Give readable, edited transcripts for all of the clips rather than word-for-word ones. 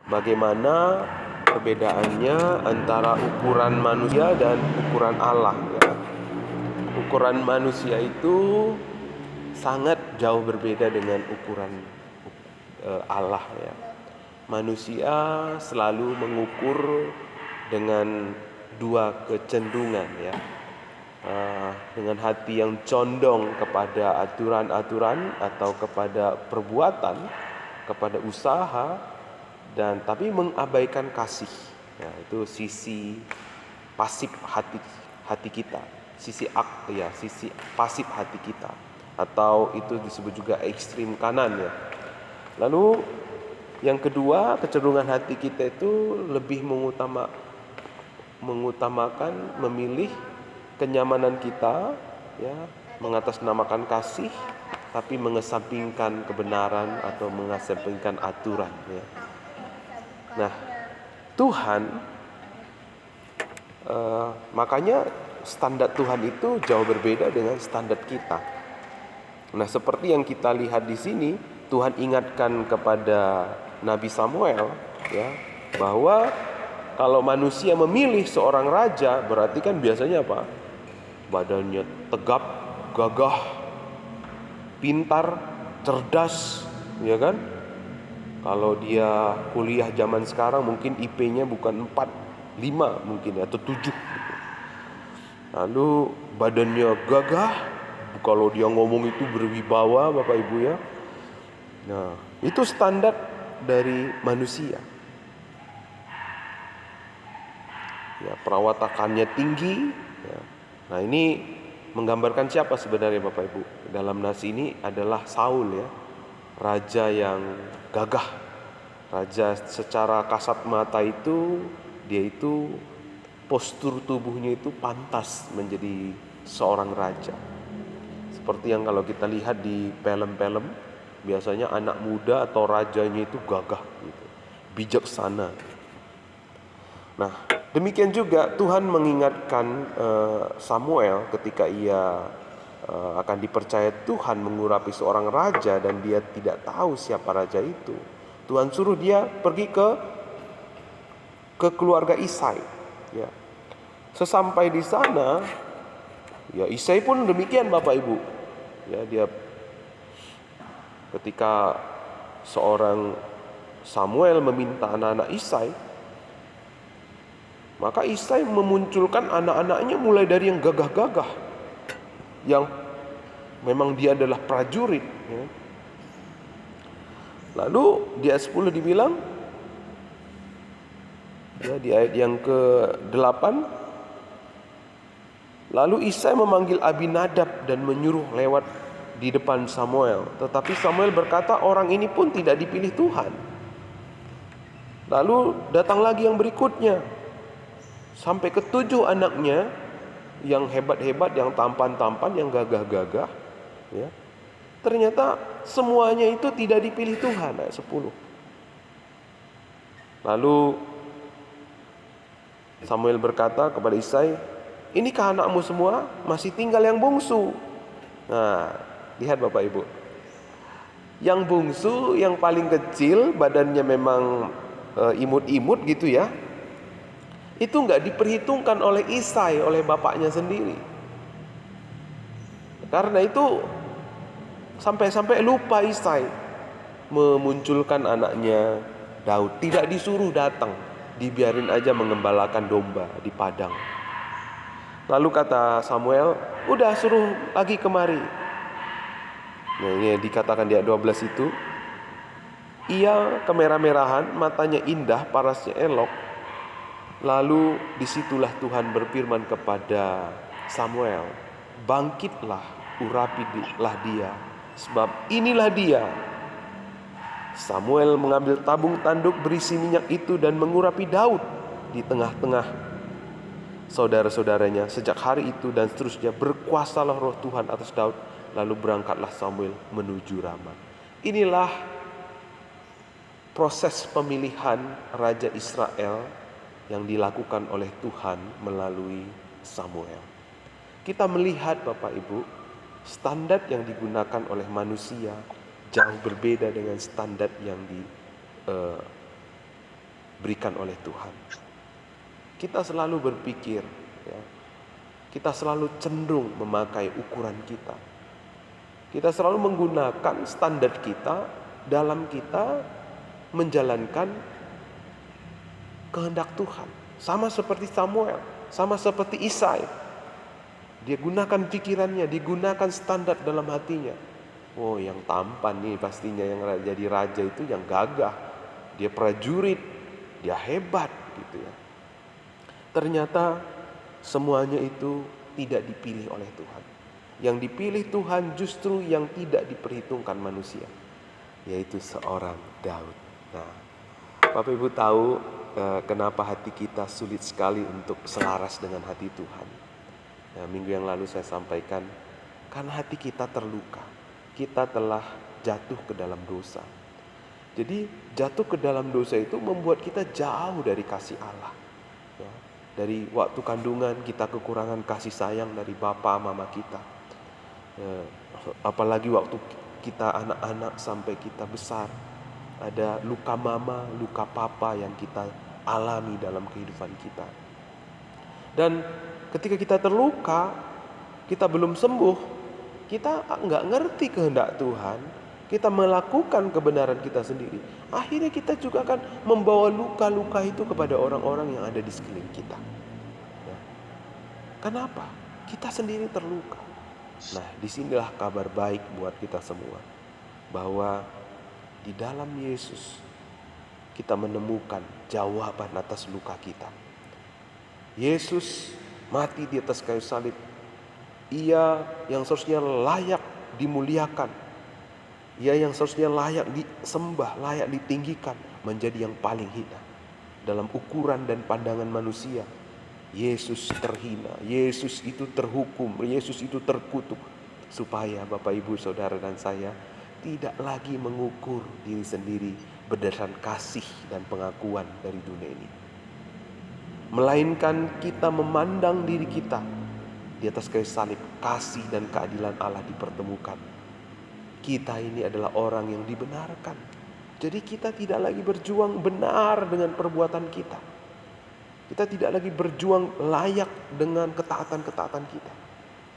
bagaimana perbedaannya antara ukuran manusia dan ukuran Allah ya. Ukuran manusia itu sangat jauh berbeda dengan ukuran Allah ya. Manusia selalu mengukur dengan dua kecenderungan ya. Dengan hati yang condong kepada aturan-aturan atau kepada perbuatan, kepada usaha, dan tapi mengabaikan kasih. Ya, itu sisi pasif hati kita, sisi pasif hati kita, atau itu disebut juga ekstrim kanan ya. Lalu yang kedua, kecenderungan hati kita itu lebih mengutamakan memilih kenyamanan kita ya, mengatasnamakan kasih, tapi mengesampingkan kebenaran atau mengesampingkan aturan ya. Nah, Tuhan makanya standar Tuhan itu jauh berbeda dengan standar kita. Nah, seperti yang kita lihat di sini, Tuhan ingatkan kepada Nabi Samuel ya, bahwa kalau manusia memilih seorang raja, berarti kan biasanya apa? Badannya tegap, gagah, pintar, cerdas, ya kan? Kalau dia kuliah zaman sekarang mungkin IP-nya bukan 4, 5 mungkin atau 7 gitu. Lalu badannya gagah, kalau dia ngomong itu berwibawa, Bapak Ibu ya. Nah, itu standar dari manusia. Ya, perawatakannya tinggi ya. Nah, ini menggambarkan siapa sebenarnya Bapak Ibu? Dalam nas ini adalah Saul ya, raja yang gagah. Raja secara kasat mata itu, dia itu postur tubuhnya itu pantas menjadi seorang raja. Seperti yang kalau kita lihat di film-film, biasanya anak muda atau rajanya itu gagah gitu, bijaksana. Nah, demikian juga Tuhan mengingatkan Samuel ketika ia akan dipercaya Tuhan mengurapi seorang raja dan dia tidak tahu siapa raja itu. Tuhan suruh dia pergi ke keluarga Isai. Ya. Sesampai di sana, ya Isai pun demikian Bapak Ibu. Ya, dia ketika seorang Samuel meminta anak-anak Isai, maka Isai memunculkan anak-anaknya mulai dari yang gagah-gagah, yang memang dia adalah prajurit ya. Lalu di ayat 10 dibilang ya, di ayat yang ke-8, lalu Isai memanggil Abinadab dan menyuruh lewat di depan Samuel. Tetapi Samuel berkata, orang ini pun tidak dipilih Tuhan. Lalu datang lagi yang berikutnya, sampai ke-7 anaknya yang hebat-hebat, yang tampan-tampan, yang gagah-gagah ya. Ternyata semuanya itu tidak dipilih Tuhan. Ayat 10. Lalu Samuel berkata kepada Isai, inikah anakmu semua? Masih tinggal yang bungsu. Nah, lihat Bapak Ibu, yang bungsu, yang paling kecil, badannya memang imut-imut gitu ya, itu nggak diperhitungkan oleh Isai, oleh bapaknya sendiri. Karena itu sampai-sampai lupa Isai memunculkan anaknya Daud. Tidak disuruh datang, dibiarin aja mengembalakan domba di padang. Lalu kata Samuel, udah suruh lagi kemari. Nah, ini dikatakan di ayat 12 itu, ia kemerah-merahan, matanya indah, parasnya elok. Lalu disitulah Tuhan berfirman kepada Samuel, bangkitlah, urapilah dia, sebab inilah dia. Samuel mengambil tabung tanduk berisi minyak itu dan mengurapi Daud di tengah-tengah saudara-saudaranya. Sejak hari itu dan seterusnya berkuasalah roh Tuhan atas Daud. Lalu berangkatlah Samuel menuju Rama. Inilah proses pemilihan Raja Israel yang dilakukan oleh Tuhan melalui Samuel. Kita melihat Bapak Ibu, standar yang digunakan oleh manusia jauh berbeda dengan standar yang diberikan oleh Tuhan. Kita selalu berpikir, ya, kita selalu cenderung memakai ukuran kita. Kita selalu menggunakan standar kita dalam kita menjalankan kehendak Tuhan. Sama seperti Samuel, sama seperti Isai. Dia gunakan pikirannya, digunakan standar dalam hatinya. Oh, yang tampan nih pastinya yang jadi raja itu yang gagah. Dia prajurit, dia hebat gitu ya. Ternyata semuanya itu tidak dipilih oleh Tuhan. Yang dipilih Tuhan justru yang tidak diperhitungkan manusia, yaitu seorang Daud. Nah, Bapak Ibu tahu kenapa hati kita sulit sekali untuk selaras dengan hati Tuhan. Nah, minggu yang lalu saya sampaikan, karena hati kita terluka. Kita telah jatuh ke dalam dosa. Jadi jatuh ke dalam dosa itu membuat kita jauh dari kasih Allah. Ya, dari waktu kandungan kita kekurangan kasih sayang dari bapa mama kita. Apalagi waktu kita anak-anak sampai kita besar, ada luka mama, luka papa yang kita alami dalam kehidupan kita. Dan ketika kita terluka, kita belum sembuh, kita nggak ngerti kehendak Tuhan, kita melakukan kebenaran kita sendiri. Akhirnya kita juga akan membawa luka-luka itu kepada orang-orang yang ada di sekeliling kita. Ya. Kenapa? Kita sendiri terluka. Nah, disinilah kabar baik buat kita semua, bahwa di dalam Yesus kita menemukan jawaban atas luka kita. Yesus mati di atas kayu salib. Ia yang seharusnya layak dimuliakan, ia yang seharusnya layak disembah, layak ditinggikan, menjadi yang paling hina dalam ukuran dan pandangan manusia. Yesus terhina, Yesus itu terhukum, Yesus itu terkutuk, supaya Bapak Ibu Saudara dan saya tidak lagi mengukur diri sendiri berdasarkan kasih dan pengakuan dari dunia ini, melainkan kita memandang diri kita di atas kayu salib. Kasih dan keadilan Allah dipertemukan. Kita ini adalah orang yang dibenarkan. Jadi kita tidak lagi berjuang benar dengan perbuatan kita. Kita tidak lagi berjuang layak dengan ketaatan-ketaatan kita.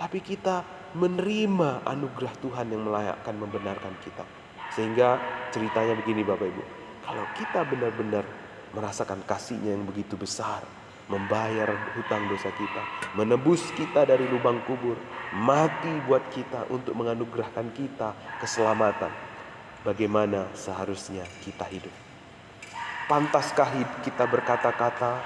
Tapi kita menerima anugerah Tuhan yang melayakkan, membenarkan kita. Sehingga ceritanya begini Bapak Ibu. Kalau kita benar-benar merasakan kasih-Nya yang begitu besar, membayar hutang dosa kita, menebus kita dari lubang kubur, mati buat kita untuk menganugerahkan kita keselamatan. Bagaimana seharusnya kita hidup? Pantaskah kita berkata-kata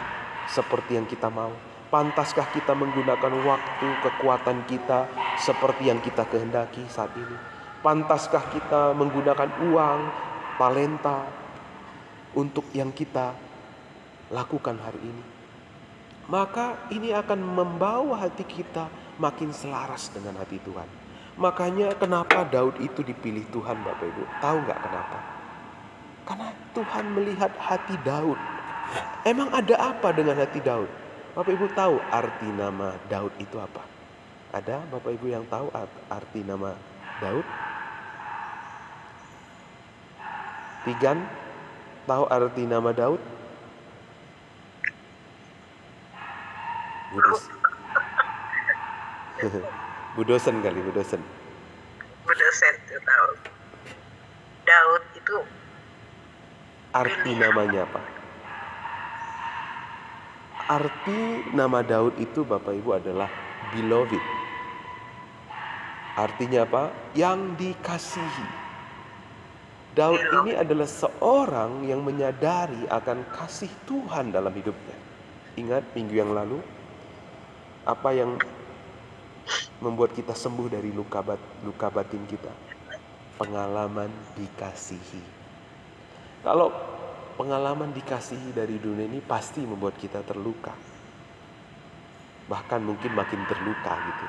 seperti yang kita mau? Pantaskah kita menggunakan waktu, kekuatan kita seperti yang kita kehendaki saat ini? Pantaskah kita menggunakan uang, talenta untuk yang kita lakukan hari ini? Maka ini akan membawa hati kita makin selaras dengan hati Tuhan. Makanya kenapa Daud itu dipilih Tuhan Bapak Ibu? Tahu nggak kenapa? Karena Tuhan melihat hati Daud. Emang ada apa dengan hati Daud? Bapak Ibu tahu arti nama Daud itu apa? Ada Bapak Ibu yang tahu arti nama Daud? Tigan, tahu arti nama Daud? Bu dosen kali, Bu dosen. Bu dosen itu tahu. Daud itu arti namanya apa? Arti nama Daud itu Bapak Ibu adalah beloved. Artinya apa? Yang dikasihi. Daud ini adalah seorang yang menyadari akan kasih Tuhan dalam hidupnya. Ingat minggu yang lalu, apa yang membuat kita sembuh dari luka batin kita? Pengalaman dikasihi. Kalau pengalaman dikasihi dari dunia ini pasti membuat kita terluka. Bahkan mungkin makin terluka gitu.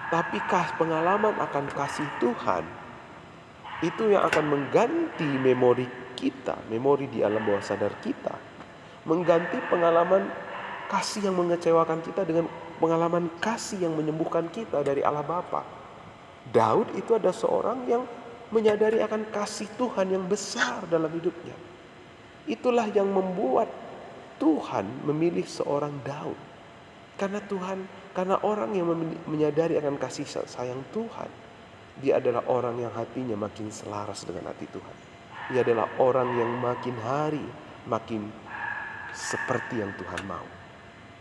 Tapi pengalaman akan kasih Tuhan itu yang akan mengganti memori kita, memori di alam bawah sadar kita. Mengganti pengalaman kasih yang mengecewakan kita dengan pengalaman kasih yang menyembuhkan kita dari Allah Bapa. Daud itu ada seorang yang menyadari akan kasih Tuhan yang besar dalam hidupnya. Itulah yang membuat Tuhan memilih seorang Daud. Karena orang yang menyadari akan kasih sayang Tuhan, dia adalah orang yang hatinya makin selaras dengan hati Tuhan. Dia adalah orang yang makin hari makin seperti yang Tuhan mau.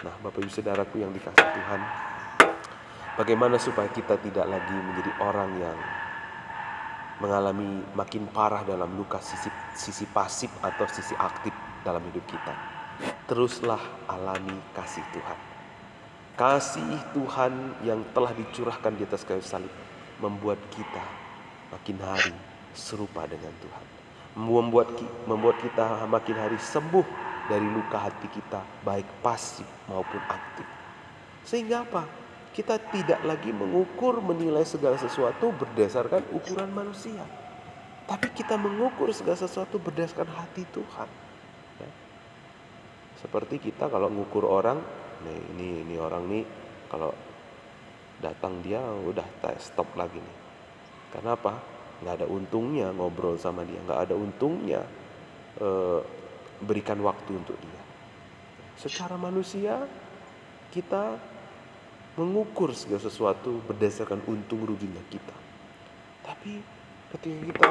Nah, Bapak Ibu Saudaraku yang dikasihi Tuhan, bagaimana supaya kita tidak lagi menjadi orang yang mengalami makin parah dalam luka sisi pasif atau sisi aktif dalam hidup kita. Teruslah alami kasih Tuhan. Kasih Tuhan yang telah dicurahkan di atas kayu salib membuat kita makin hari serupa dengan Tuhan. Membuat kita makin hari sembuh dari luka hati kita, baik pasif maupun aktif. Sehingga apa? Kita tidak lagi menilai segala sesuatu berdasarkan ukuran manusia, tapi kita mengukur segala sesuatu berdasarkan hati Tuhan. Ya. Seperti kita kalau mengukur orang, ini orang nih kalau datang dia udah stop lagi nih. Karena apa? Nggak ada untungnya ngobrol sama dia, nggak ada untungnya berikan waktu untuk dia. Secara manusia kita mengukur segala sesuatu berdasarkan untung ruginya kita. Tapi ketika kita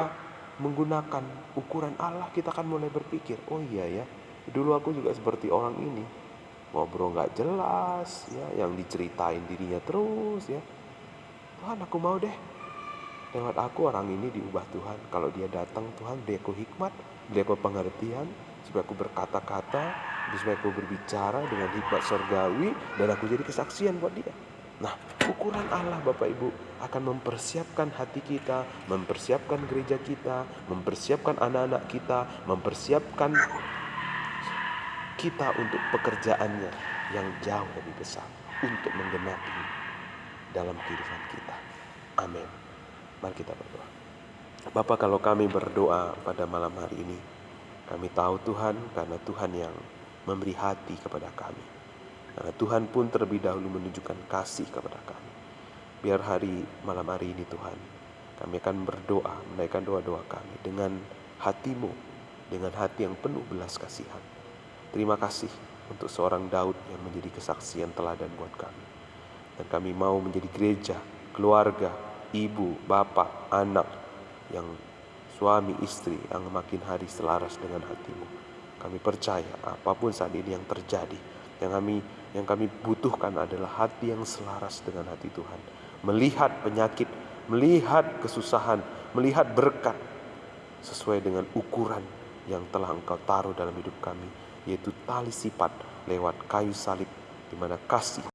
menggunakan ukuran Allah, kita akan mulai berpikir, oh iya ya, dulu aku juga seperti orang ini, ngobrol gak jelas ya, yang diceritain dirinya terus ya. Tuhan, aku mau deh lewat aku orang ini diubah Tuhan. Kalau dia datang, Tuhan beri aku hikmat, beri aku pengertian, supaya aku berkata-kata, supaya aku berbicara dengan hikmat surgawi, dan aku jadi kesaksian buat dia. Nah, ukuran Allah Bapak Ibu akan mempersiapkan hati kita, mempersiapkan gereja kita, mempersiapkan anak-anak kita, mempersiapkan kita untuk pekerjaannya yang jauh lebih besar untuk menggenapi dalam kehidupan kita. Amin. Mari kita berdoa. Bapa, kalau kami berdoa pada malam hari ini, kami tahu Tuhan, karena Tuhan yang memberi hati kepada kami. Karena Tuhan pun terlebih dahulu menunjukkan kasih kepada kami. Biar malam hari ini Tuhan, kami akan berdoa, menaikkan doa-doa kami dengan hati-Mu, dengan hati yang penuh belas kasihan. Terima kasih untuk seorang Daud yang menjadi kesaksian teladan buat kami. Dan kami mau menjadi gereja, keluarga, ibu, bapak, anak, yang suami, istri yang makin hari selaras dengan hati-Mu. Kami percaya apapun saat ini yang terjadi, yang kami butuhkan adalah hati yang selaras dengan hati Tuhan. Melihat penyakit, melihat kesusahan, melihat berkat sesuai dengan ukuran yang telah Engkau taruh dalam hidup kami, yaitu tali sifat lewat kayu salib, di mana kasih